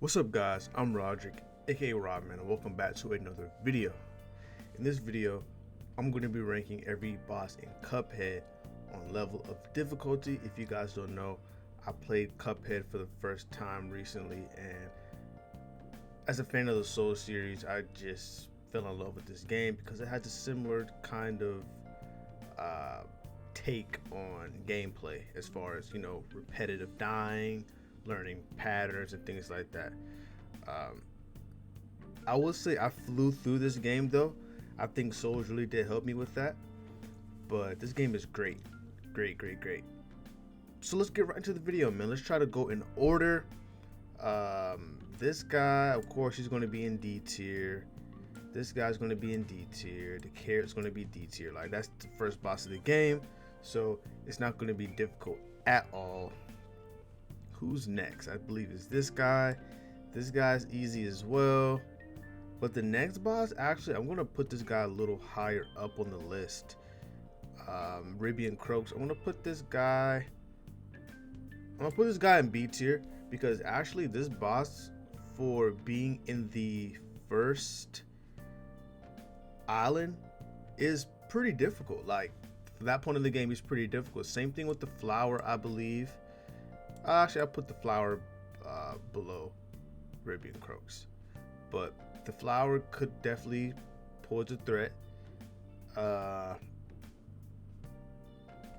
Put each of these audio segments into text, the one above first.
What's up guys, I'm Roderick, aka Rodman, and welcome back to another video. In this video, I'm going to be ranking every boss in Cuphead on level of difficulty. If you guys don't know, I played Cuphead for the first time recently, and as a fan of the Soul series, I just fell in love with this game because it has a similar kind of take on gameplay as far as, repetitive dying, learning patterns and things like that. I will say I flew through this game though. I think Souls really did help me with that, but this game is great. So let's get right into the video, man. Let's try to go in order. This guy, of course, he's going to be in D tier. This guy's going to be in D tier. The carrot's going to be D tier. Like, that's the first boss of the game, so it's not going to be difficult at all. Who's next? I believe it's this guy. This guy's easy as well. But the next boss, actually, I'm gonna put this guy a little higher up on the list. Ribian Croaks. I'm gonna put this guy in B tier because actually this boss, for being in the first island, is pretty difficult. Like, for that point in the game, he's pretty difficult. Same thing with the flower, I believe. Actually, I'll put the flower below Ribian Croaks, but the flower could definitely pose a threat.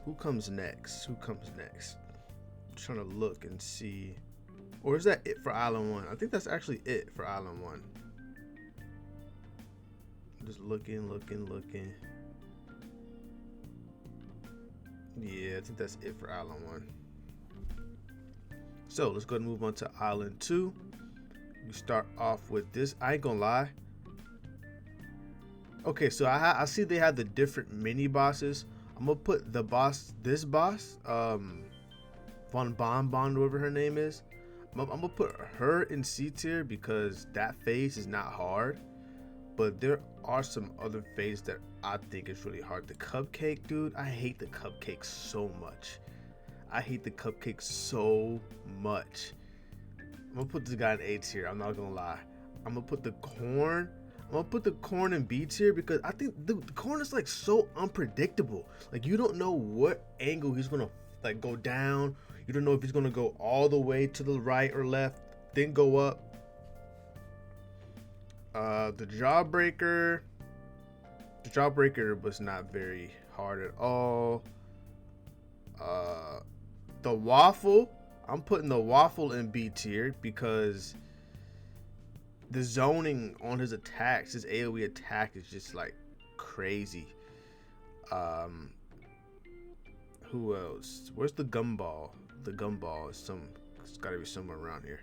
Who comes next? I'm trying to look and see. Or is that it for Island 1? I think that's actually it for Island 1. Just looking. Yeah, I think that's it for Island 1. So let's go ahead and move on to Island 2. We start off with this. I ain't gonna lie. Okay, so I see they have the different mini bosses. I'm gonna put this boss, Von Bonbon, whatever her name is. I'm gonna put her in C tier because that phase is not hard. But there are some other phases that I think is really hard. The cupcake, dude. I hate the cupcake so much. I'm gonna put this guy in A tier. I'm not gonna lie. I'm gonna put the corn in B tier because I think the corn is like so unpredictable. Like, you don't know what angle he's gonna like go down. You don't know if he's gonna go all the way to the right or left, then go up. The jawbreaker was not very hard at all. The waffle, I'm putting the waffle in B tier because the zoning on his attacks, his AoE attack, is just like crazy. Who else? Where's the gumball? The gumball is it's gotta be somewhere around here.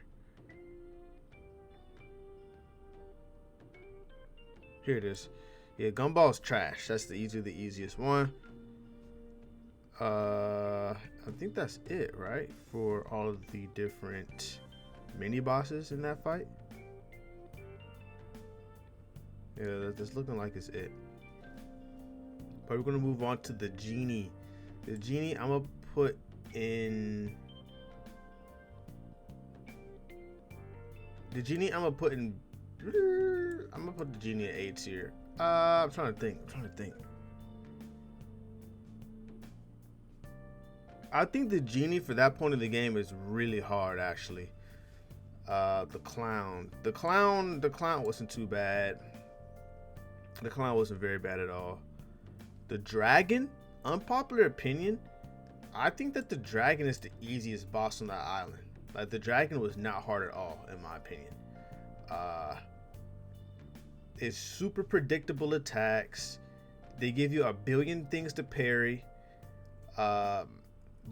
Here it is. Yeah, gumball's trash. That's the easiest one. I think that's it, right? For all of the different mini bosses in that fight. Yeah, that's looking like it's it. But we're gonna move on to the genie. The genie, I'm gonna put in. I'm gonna put the genie at A tier. I'm trying to think. I think the genie for that point of the game is really hard, actually. The clown wasn't too bad. The clown wasn't very bad at all. The dragon, unpopular opinion, I think that the dragon is the easiest boss on that island. Like, the dragon was not hard at all, in my opinion. It's super predictable attacks. They give you a billion things to parry.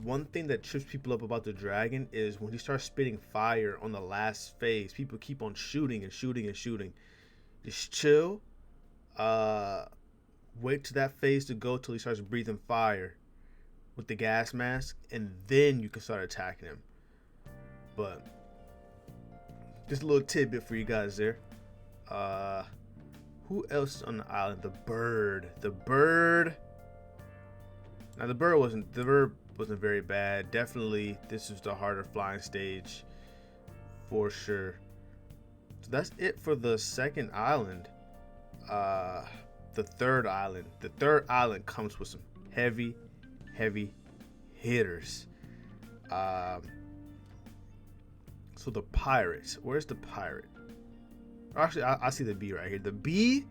One thing that trips people up about the dragon is when he starts spitting fire on the last phase, people keep on shooting. Just chill. Wait till that phase to go till he starts breathing fire with the gas mask, and then you can start attacking him. But just a little tidbit for you guys there. Who else is on the island? The bird. Now the bird wasn't very bad. Definitely, this is the harder flying stage for sure. So that's it for the second island. The third island comes with some heavy hitters. So the pirates, where's the pirate? Actually, I see the bee right here. The bee,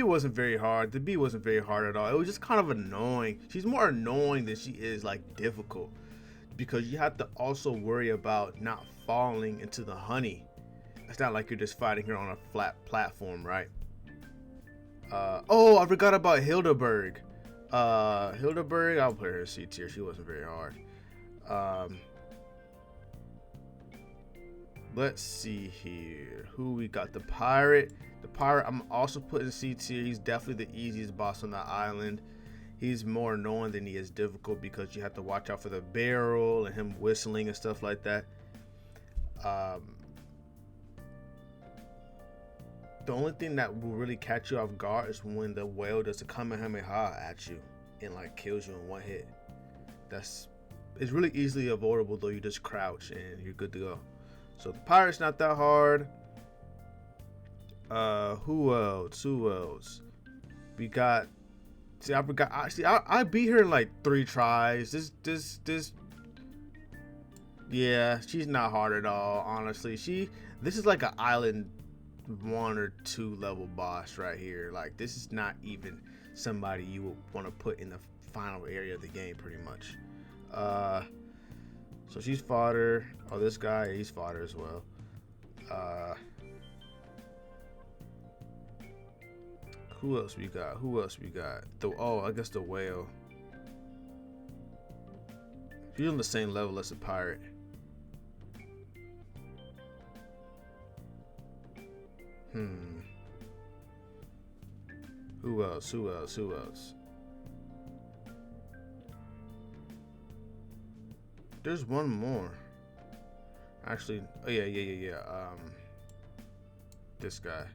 wasn't very hard. The bee wasn't very hard at all. It was just kind of annoying. She's more annoying than she is like difficult, because you have to also worry about not falling into the honey. It's not like you're just fighting her on a flat platform, right? Oh, I forgot about Hildeberg. Hildeberg, I'll put her in C tier. She wasn't very hard. Let's see here. Who we got? The pirate. The pirate, I'm also putting C tier. He's definitely the easiest boss on the island. He's more annoying than he is difficult, because you have to watch out for the barrel and him whistling and stuff like that. The only thing that will really catch you off guard is when the whale does a Kamehameha at you and like kills you in one hit. It's really easily avoidable though. You just crouch and you're good to go. So the pirate's not that hard. Who else? We got. See, I forgot. I beat her in like 3 tries. This. Yeah, she's not hard at all. Honestly, this is like an island 1 or 2 level boss right here. Like, this is not even somebody you would want to put in the final area of the game, pretty much. So she's fodder. Oh, this guy, he's fodder as well. Who else we got? I guess the whale. He's on the same level as the pirate. Who else? There's one more. Actually, oh yeah. This guy.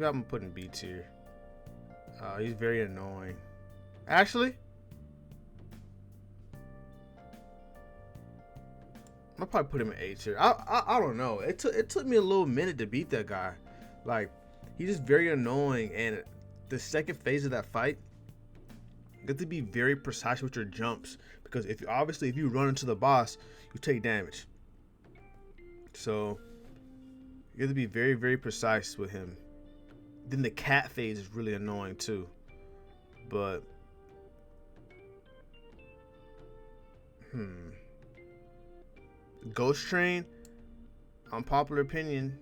I'm putting B tier. He's very annoying. Actually, I'll probably put him in A tier. I don't know. It took me a little minute to beat that guy. Like, he's just very annoying, and the second phase of that fight, you have to be very precise with your jumps, because if you run into the boss, you take damage. So you have to be very, very precise with him. Then the cat phase is really annoying too. But Ghost Train, unpopular opinion,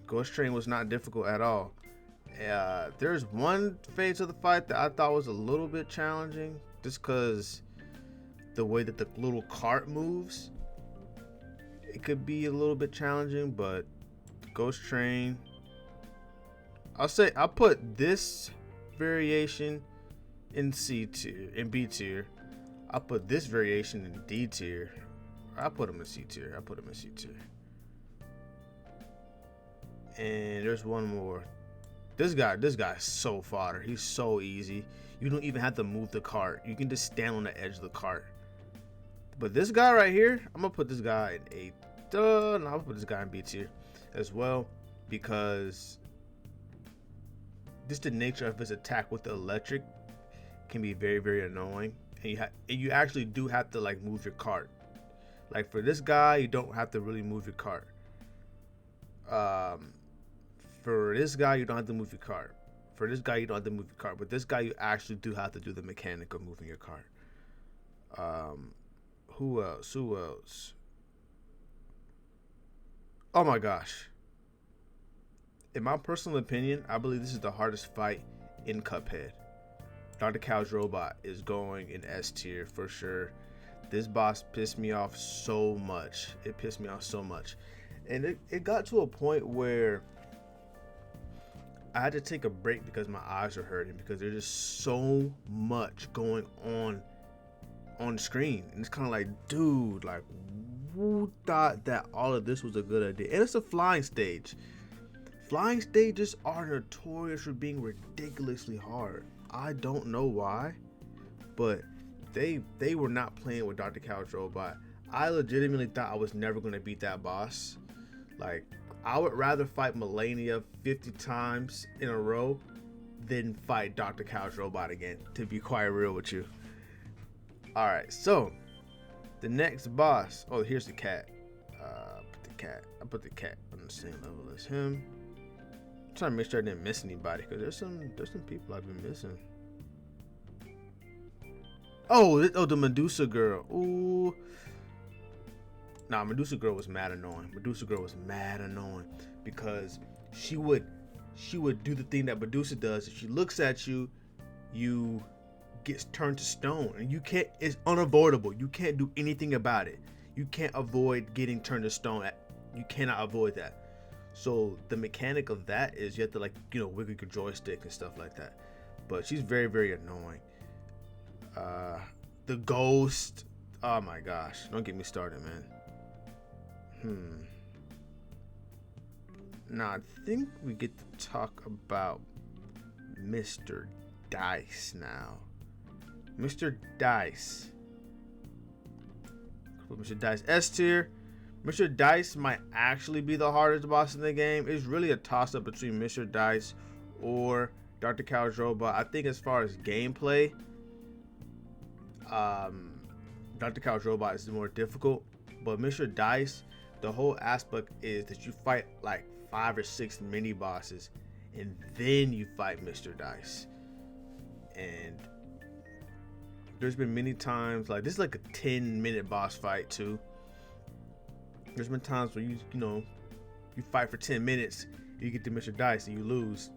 Ghost Train was not difficult at all. There's one phase of the fight that I thought was a little bit challenging, just because the way that the little cart moves, it could be a little bit challenging. But Ghost Train, I'll put this variation in C tier, in B tier. I'll put this variation in D tier. I'll put them in C tier. And there's one more. This guy's so fodder. He's so easy. You don't even have to move the cart. You can just stand on the edge of the cart. But this guy right here, I'm gonna put this guy in A. No, I'm gonna put this guy in B tier as well, because just the nature of his attack with the electric can be very, very annoying. And you actually do have to like move your cart. Like for this guy, you don't have to really move your cart. For this guy, you don't have to move your cart. But this guy, you actually do have to do the mechanic of moving your cart. Who else? Oh my gosh. In my personal opinion, I believe this is the hardest fight in Cuphead. Dr. Cow's robot is going in S tier for sure. This boss pissed me off so much. And it got to a point where I had to take a break because my eyes are hurting, because there's just so much going on screen. And it's kind of like, dude, like, who thought that all of this was a good idea? And it's a flying stage. Flying stages are notorious for being ridiculously hard. I don't know why, but they were not playing with Dr. Couch Robot. I legitimately thought I was never gonna beat that boss. Like, I would rather fight Melania 50 times in a row than fight Dr. Couch Robot again, to be quite real with you. Alright, so the next boss. Oh, here's the cat. I put the cat on the same level as him. I'm trying to make sure I didn't miss anybody, because there's some people I've been missing. Oh, the Medusa girl. Ooh. Nah, Medusa girl was mad annoying. Because she would do the thing that Medusa does. If she looks at you, you get turned to stone, and you can't. It's unavoidable. You can't do anything about it. You can't avoid getting turned to stone. You cannot avoid that. So the mechanic of that is you have to, like, wiggle your joystick and stuff like that. But she's very, very annoying. The ghost. Oh my gosh! Don't get me started, man. Now I think we get to talk about Mr. Dice now. Mr. Dice. Put Mr. Dice S tier. Mr. Dice might actually be the hardest boss in the game. It's really a toss-up between Mr. Dice or Dr. Couch Robot. I think as far as gameplay, Dr. Couch Robot is more difficult. But Mr. Dice, the whole aspect is that you fight like 5 or 6 mini bosses, and then you fight Mr. Dice. And there's been many times, like, this is like a 10-minute boss fight too. There's been times where you fight for 10 minutes, you get to Mr. Dice and you lose.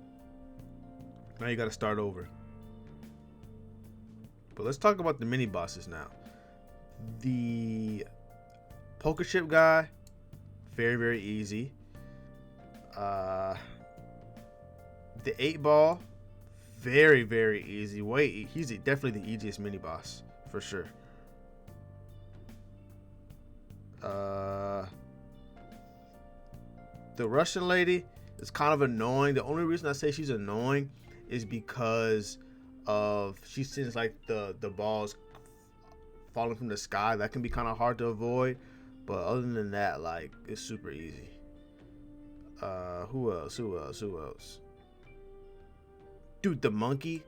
Now you got to start over. But let's talk about the mini bosses now. The poker chip guy, very, very easy. The 8-ball, very, very easy. He's definitely the easiest mini boss for sure. The Russian lady is kind of annoying. The only reason I say she's annoying is because of she sends like the balls falling from the sky. That can be kind of hard to avoid, but other than that, like, it's super easy. Who else? Dude, the monkey,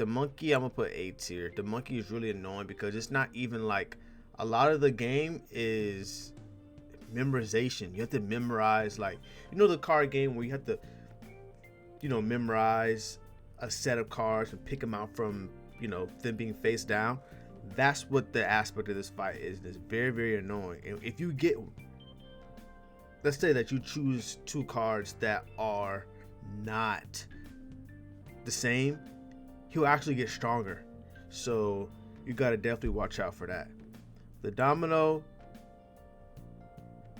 I'm gonna put A tier. The monkey is really annoying because it's not even like, a lot of the game is memorization. You have to memorize, like, the card game where you have to memorize a set of cards and pick them out from them being face down. That's what the aspect of this fight is. It's very, very annoying. And if you get, let's say that you choose 2 cards that are not the same, he'll actually get stronger. So you got to definitely watch out for that. The domino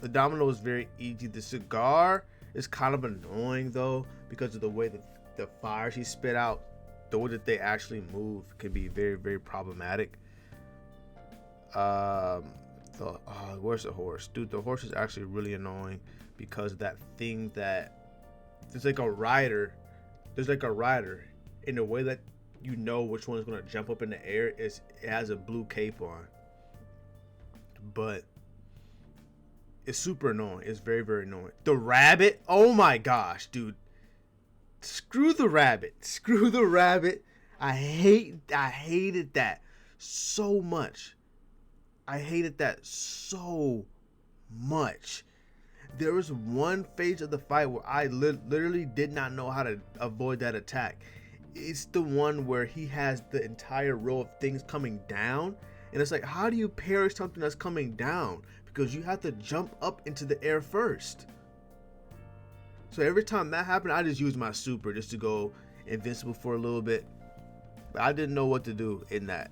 is very easy. The cigar is kind of annoying though, because of the way that the fire she spit out, the way that they actually move can be very, very problematic. Where's the horse? Dude, the horse is actually really annoying because that thing that there's like a rider. In the way that which one is going to jump up in the air is it has a blue cape on. But it's super annoying. It's very, very annoying. The rabbit, oh my gosh, dude. Screw the rabbit. I hated that so much. There was one phase of the fight where I literally did not know how to avoid that attack. It's the one where he has the entire row of things coming down, and it's like, how do you parry something that's coming down? Because you have to jump up into the air first. So every time that happened, I just used my super just to go invincible for a little bit. But I didn't know what to do in that.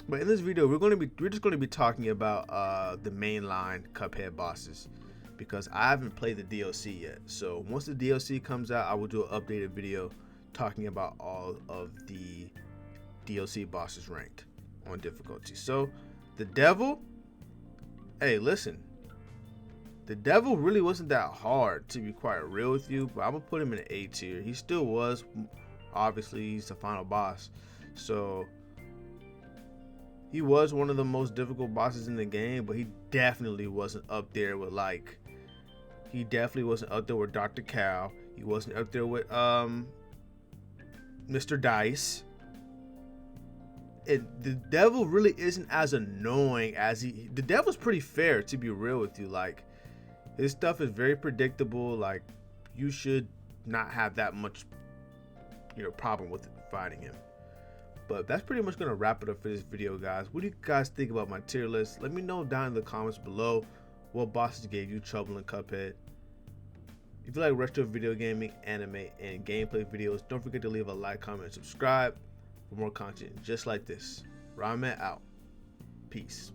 But in this video, we're just going to be talking about the mainline Cuphead bosses, because I haven't played the DLC yet. So once the DLC comes out, I will do an updated video talking about all of the DLC bosses ranked on difficulty. So the devil, hey, listen, The devil really wasn't that hard, to be quite real with you, but I'm gonna put him in an A tier. He still was, obviously he's the final boss, so he was one of the most difficult bosses in the game, but he definitely wasn't up there with Dr. Cal. He wasn't up there with Mr. Dice. The devil really isn't as annoying as the devil's pretty fair, to be real with you. Like, his stuff is very predictable. Like, you should not have that much, problem with fighting him. But that's pretty much gonna wrap it up for this video, guys. What do you guys think about my tier list? Let me know down in the comments below what bosses gave you trouble in Cuphead. If you like retro video gaming, anime, and gameplay videos, don't forget to leave a like, comment, and subscribe for more content just like this. Ramen out. Peace.